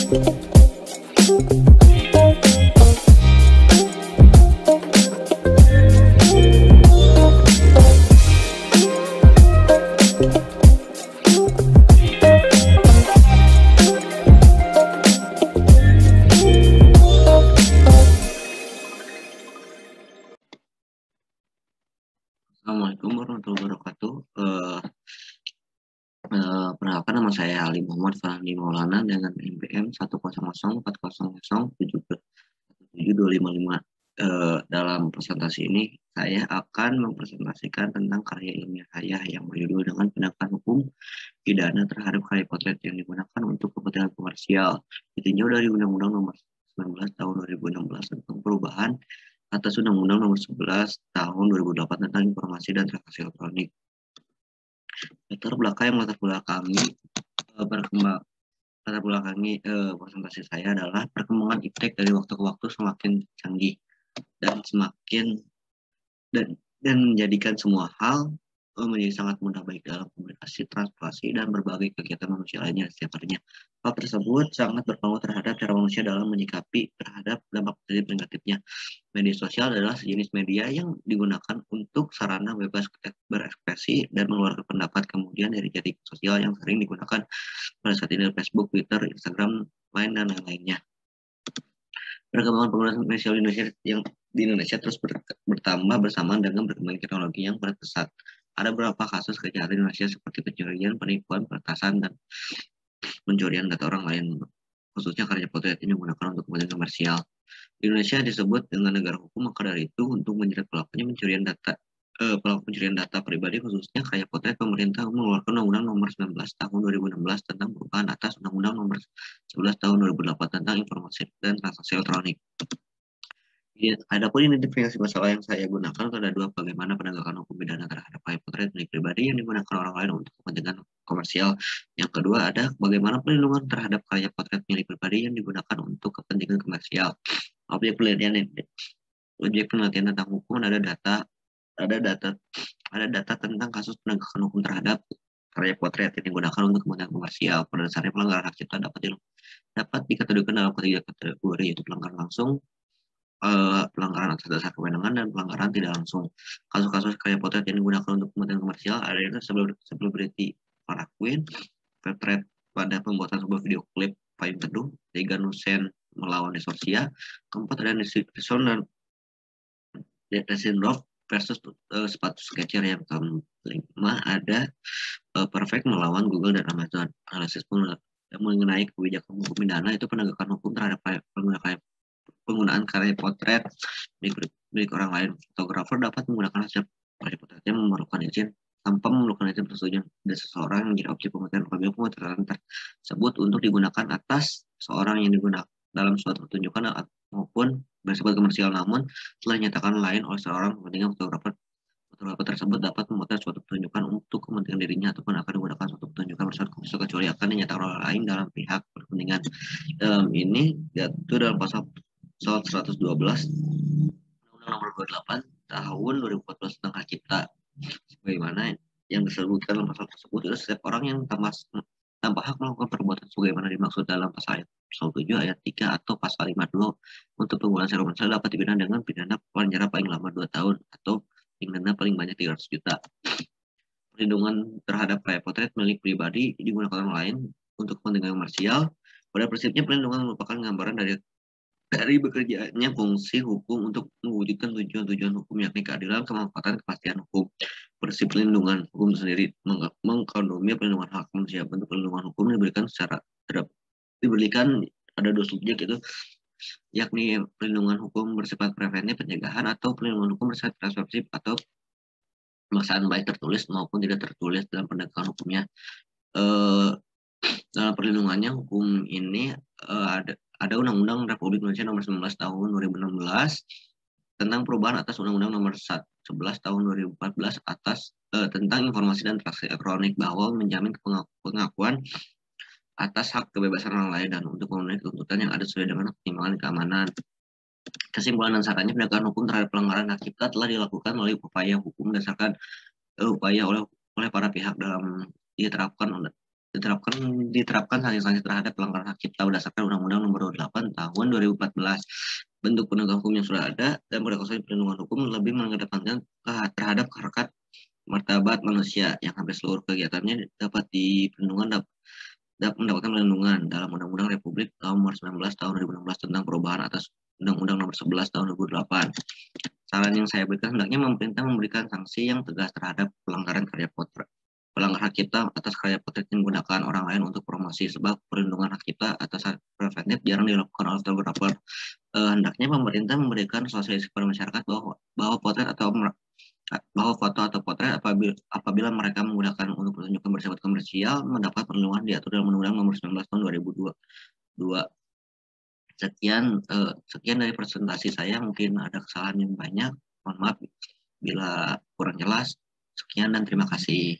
Assalamualaikum warahmatullahi wabarakatuh. Perkenalkan, nama saya Ali Muhammad Fahmi Maulana dengan NPM 1004040077255. Dalam presentasi ini saya akan mempresentasikan tentang karya ilmiah saya yang berjudul dengan penegakan hukum pidana terhadap karya potret yang digunakan untuk kepentingan komersial ditinjau dari Undang-Undang Nomor 19 Tahun 2016 tentang perubahan atas Undang-Undang Nomor 11 Tahun 2008 tentang informasi dan transaksi elektronik. Latar belakangi presentasi saya adalah perkembangan iptek dari waktu ke waktu semakin canggih dan menjadikan semua hal menjadi sangat mudah baik dalam komunikasi, translasi, dan berbagai kegiatan manusia lainnya setiap harinya. Hal tersebut sangat berpengaruh terhadap cara manusia dalam menyikapi terhadap dampak positif dan negatifnya. Media sosial adalah sejenis media yang digunakan untuk sarana bebas berekspresi dan mengeluarkan pendapat. Kemudian dari jaringan sosial yang sering digunakan pada saat ini Facebook, Twitter, Instagram, Line, dan lain-lainnya. Perkembangan penggunaan media sosial di Indonesia terus bertambah bersamaan dengan berkembangnya teknologi yang pesat. Ada beberapa kasus kejahatan di Indonesia seperti pencurian, penipuan, peretasan, dan pencurian data orang lain, khususnya karya potret ini menggunakan untuk kepentingan komersial. Di Indonesia disebut dengan negara hukum, maka dari itu untuk menjerat pelaku pencurian data pribadi khususnya karya potret, pemerintah mengeluarkan Undang-Undang Nomor 19 Tahun 2016 tentang perubahan atas Undang-Undang Nomor 11 Tahun 2008 tentang informasi dan transaksi elektronik. Adapun identifikasi masalah yang saya gunakan ada dua: bagaimana penegakan hukum pidana terhadap karya potret milik pribadi yang digunakan orang lain untuk kepentingan komersial. Yang kedua ada bagaimana perlindungan terhadap karya potret milik pribadi yang digunakan untuk kepentingan komersial. Objek penelitian tentang hukum ada data tentang kasus penegakan hukum terhadap karya potret yang digunakan untuk kepentingan komersial. Pada dasarnya pelanggaran hak cipta dapat dikategorikan dalam kategori yaitu pelanggaran langsung, pelanggaran atas dasar kewenangan, dan pelanggaran tidak langsung. Kasus-kasus karya potret yang digunakan untuk kepentingan komersial adalah selebriti Farah Quinn, potret pada pembuatan sebuah video klip payung teduh, Tegan Hussein melawan Desorsia, keempat ada Nixon dan Desendorf versus sepatu Skechers, yang kelima ada Perfect melawan Google dan Amazon. Analisis mengenai kebijakan hukum pidana itu penegakan hukum terhadap penggunaan karya potret milik orang lain. Fotografer dapat menggunakan hasil karya potretnya memerlukan izin tanpa memerlukan izin persetujuan dari seseorang yang menjadi objek pemotretan. Apabila pemotretan tersebut untuk digunakan atas seorang yang digunakan dalam suatu pertunjukan maupun bersifat komersial, namun telah dinyatakan lain oleh seorang kepentingan, fotografer tersebut dapat memotret suatu pertunjukan untuk kepentingan dirinya ataupun akan digunakan suatu pertunjukan bersifat komersial kecuali akan dinyatakan oleh lain dalam pihak berkepentingan. Dalam ini diatur dalam pasal 112 Undang-Undang Nomor 28 Tahun 2014 tentang hak cipta. Sebagaimana yang disebutkan dalam pasal tersebut, itu setiap orang yang tanpa hak melakukan perbuatan sebagaimana dimaksud dalam pasal 7 ayat 3 atau pasal 52 untuk penggunaan secara komersial dapat dipidana dengan pidana penjara paling lama 2 tahun atau pidana paling banyak 300 juta. Perlindungan terhadap karya potret milik pribadi digunakan orang lain untuk kepentingan komersial. Pada prinsipnya perlindungan merupakan gambaran dari bekerjanya fungsi hukum untuk mewujudkan tujuan-tujuan hukum, yakni keadilan, kemanfaatan, kepastian hukum. Prinsip perlindungan hukum sendiri mengkondomi perlindungan hak manusia. Bentuk perlindungan hukum diberikan ada dua subjek, itu yakni perlindungan hukum bersifat preventif pencegahan atau perlindungan hukum bersifat transversif atau pemaksaan baik tertulis maupun tidak tertulis dalam penegakan hukumnya. Dalam perlindungannya hukum ini ada Undang-Undang Republik Indonesia Nomor 19 Tahun 2016 tentang perubahan atas Undang-Undang Nomor 11 Tahun 2014 tentang informasi dan transaksi elektronik, bahwa menjamin pengakuan atas hak kebebasan orang lain dan untuk memenuhi tuntutan yang ada sesuai dengan pertimbangan keamanan. Kesimpulan dan sarannya, penegakan hukum terhadap pelanggaran hak cipta telah dilakukan melalui upaya hukum berdasarkan upaya oleh para pihak dalam diterapkan diterapkan sanksi-sanksi terhadap pelanggaran hak cipta berdasarkan Undang-Undang Nomor 28 Tahun 2014. Bentuk penegak hukum yang sudah ada dan pada kasus perlindungan hukum lebih mengedepankan terhadap harkat martabat manusia yang hampir seluruh kegiatannya dapat diperlindungan dapat mendapatkan perlindungan dalam Undang-Undang Republik Nomor 19 Tahun 2016 tentang perubahan atas Undang-Undang Nomor 11 Tahun 2008. Saran yang saya berikan hendaknya pemerintah memberikan sanksi yang tegas terhadap pelanggar hak cipta atas karya potret yang menggunakan orang lain untuk promosi, sebab perlindungan hak cipta atas hak preventif jarang dilakukan oleh fotografer. Hendaknya pemerintah memberikan sosialisasi kepada masyarakat bahwa potret atau bahwa foto atau potret apabila mereka menggunakan untuk pertunjukan bersifat komersial mendapat perlindungan diatur dalam Undang-Undang Nomor 19 Tahun 2002. Sekian dari presentasi saya, mungkin ada kesalahan yang banyak. Mohon maaf bila kurang jelas. Sekian dan terima kasih.